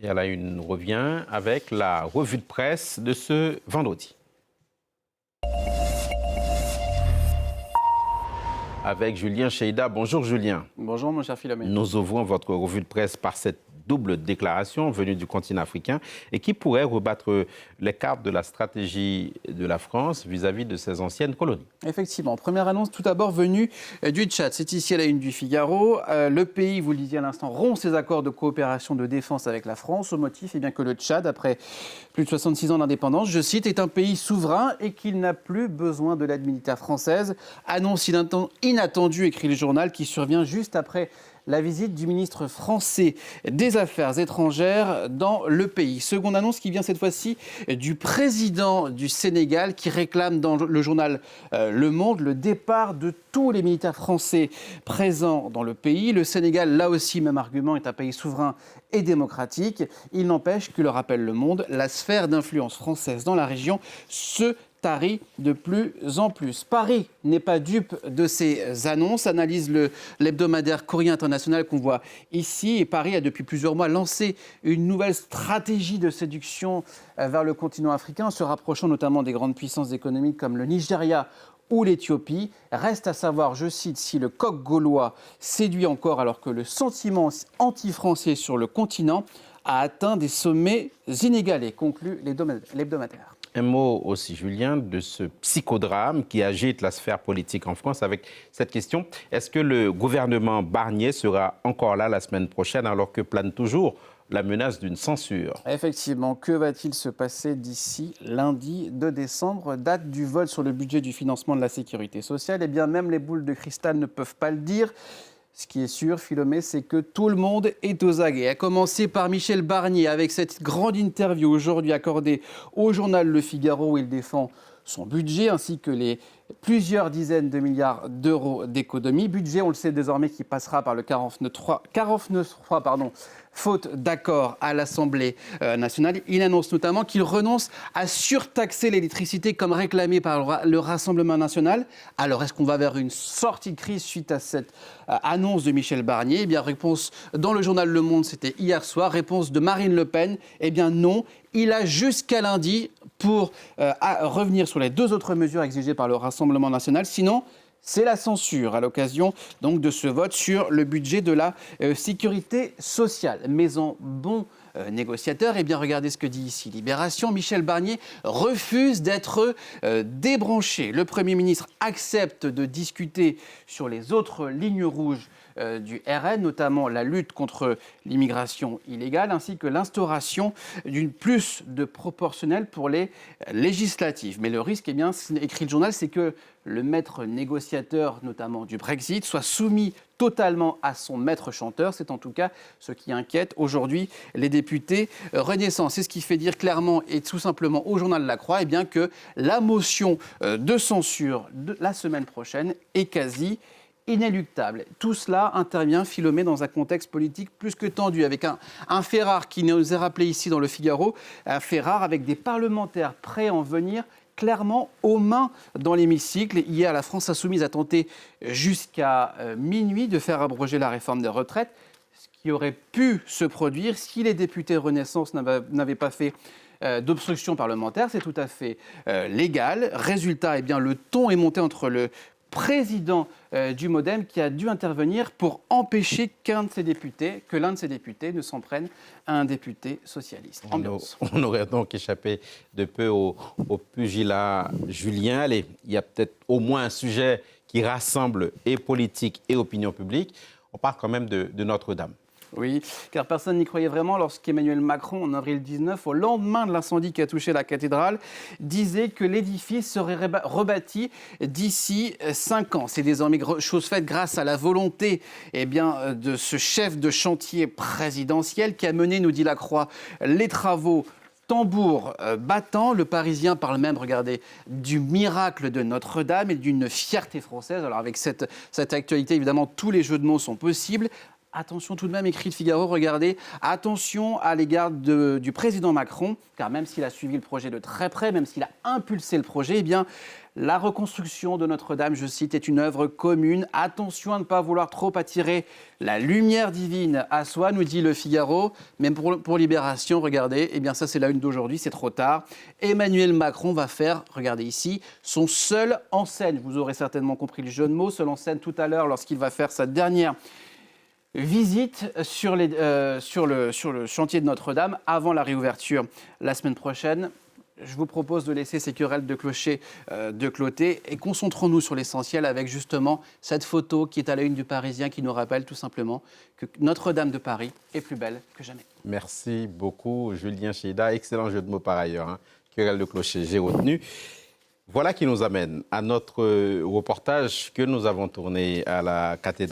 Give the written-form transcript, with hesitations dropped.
Et à la une, nous revient avec la revue de presse de ce vendredi. Avec Julien Cheïda. Bonjour Julien. Bonjour mon cher Philomé. Nous ouvrons votre revue de presse par cette double déclaration venue du continent africain et qui pourrait rebattre les cartes de la stratégie de la France vis-à-vis de ses anciennes colonies. Effectivement, première annonce tout d'abord venue du Tchad. C'est ici à la une du Figaro. Le pays, vous le disiez à l'instant, rompt ses accords de coopération de défense avec la France au motif que le Tchad, après plus de 66 ans d'indépendance, je cite, est un pays souverain et qu'il n'a plus besoin de l'aide militaire française. Annonce inattendue, écrit le journal, qui survient juste après la visite du ministre français des Affaires étrangères dans le pays. Seconde annonce qui vient cette fois-ci du président du Sénégal qui réclame dans le journal Le Monde le départ de tous les militaires français présents dans le pays. Le Sénégal, là aussi, même argument, est un pays souverain et démocratique. Il n'empêche que, le rappelle Le Monde, la sphère d'influence française dans la région se tarit de plus en plus. Paris n'est pas dupe de ces annonces, analyse l'hebdomadaire Courrier International qu'on voit ici. Et Paris a depuis plusieurs mois lancé une nouvelle stratégie de séduction vers le continent africain, en se rapprochant notamment des grandes puissances économiques comme le Nigeria ou l'Éthiopie. Reste à savoir, je cite, si le coq gaulois séduit encore alors que le sentiment anti-français sur le continent a atteint des sommets inégalés, conclut l'hebdomadaire. Un mot aussi, Julien, de ce psychodrame qui agite la sphère politique en France avec cette question. Est-ce que le gouvernement Barnier sera encore là la semaine prochaine alors que plane toujours la menace d'une censure? Effectivement, que va-t-il se passer d'ici lundi 2 décembre, date du vote sur le budget du financement de la sécurité sociale? Eh bien, même les boules de cristal ne peuvent pas le dire. Ce qui est sûr, Philomé, c'est que tout le monde est aux aguets. À commencer par Michel Barnier, avec cette grande interview aujourd'hui accordée au journal Le Figaro où il défend son budget ainsi que les plusieurs dizaines de milliards d'euros d'économies. Budget, on le sait désormais, qui passera par le 49.3, faute d'accord à l'Assemblée nationale. Il annonce notamment qu'il renonce à surtaxer l'électricité comme réclamé par le Rassemblement national. Alors, est-ce qu'on va vers une sortie de crise suite à cette annonce de Michel Barnier? Eh bien, réponse dans le journal Le Monde, c'était hier soir. Réponse de Marine Le Pen, eh bien non. Il a jusqu'à lundi pour revenir sur les deux autres mesures exigées par le Rassemblement national. Sinon, c'est la censure à l'occasion donc de ce vote sur le budget de la sécurité sociale. Mais en bon négociateur, eh bien regardez ce que dit ici Libération. Michel Barnier refuse d'être débranché. Le Premier ministre accepte de discuter sur les autres lignes rouges du RN, notamment la lutte contre l'immigration illégale, ainsi que l'instauration d'une plus de proportionnelle pour les législatives. Mais le risque, eh bien, écrit le journal, c'est que le maître négociateur, notamment du Brexit, soit soumis totalement à son maître chanteur. C'est en tout cas ce qui inquiète aujourd'hui les députés Renaissance. C'est ce qui fait dire clairement et tout simplement au journal La Croix, eh bien, que la motion de censure de la semaine prochaine est quasi inéluctable. Tout cela intervient, Philomé, dans un contexte politique plus que tendu, avec un fait rare qui nous est rappelé ici dans le Figaro, un fait rare avec des parlementaires prêts à en venir clairement aux mains dans l'hémicycle. Hier, la France insoumise a tenté jusqu'à minuit de faire abroger la réforme des retraites, ce qui aurait pu se produire si les députés Renaissance n'avaient pas fait d'obstruction parlementaire. C'est tout à fait légal. Résultat, eh bien, le ton est monté entre le président du MoDem qui a dû intervenir pour empêcher que l'un de ses députés ne s'en prenne à un député socialiste. On aurait donc échappé de peu au pugilat Julien. Allez, il y a peut-être au moins un sujet qui rassemble et politique et opinion publique. On parle quand même de Notre-Dame. Oui, car personne n'y croyait vraiment lorsqu'Emmanuel Macron, en avril 19, au lendemain de l'incendie qui a touché la cathédrale, disait que l'édifice serait rebâti d'ici 5 ans. C'est désormais chose faite grâce à la volonté de ce chef de chantier présidentiel qui a mené, nous dit La Croix, les travaux tambour battant. Le Parisien parle même, regardez, du miracle de Notre-Dame et d'une fierté française. Alors avec cette actualité, évidemment, tous les jeux de mots sont possibles. Attention tout de même, écrit le Figaro, regardez, attention à l'égard du président Macron, car même s'il a suivi le projet de très près, même s'il a impulsé le projet, eh bien, la reconstruction de Notre-Dame, je cite, est une œuvre commune. Attention à ne pas vouloir trop attirer la lumière divine à soi, nous dit le Figaro. Même pour Libération, regardez, eh bien ça c'est la une d'aujourd'hui, c'est trop tard. Emmanuel Macron va faire, regardez ici, son seul en scène. Vous aurez certainement compris le jeu de mots, seul en scène tout à l'heure lorsqu'il va faire sa dernière visite sur le chantier de Notre-Dame avant la réouverture la semaine prochaine. Je vous propose de laisser ces querelles de clocher de côté et concentrons-nous sur l'essentiel avec justement cette photo qui est à la une du Parisien qui nous rappelle tout simplement que Notre-Dame de Paris est plus belle que jamais. Merci beaucoup, Julien Chéda. Excellent jeu de mots par ailleurs. Hein. Querelle de clocher, j'ai retenu. Voilà qui nous amène à notre reportage que nous avons tourné à la cathédrale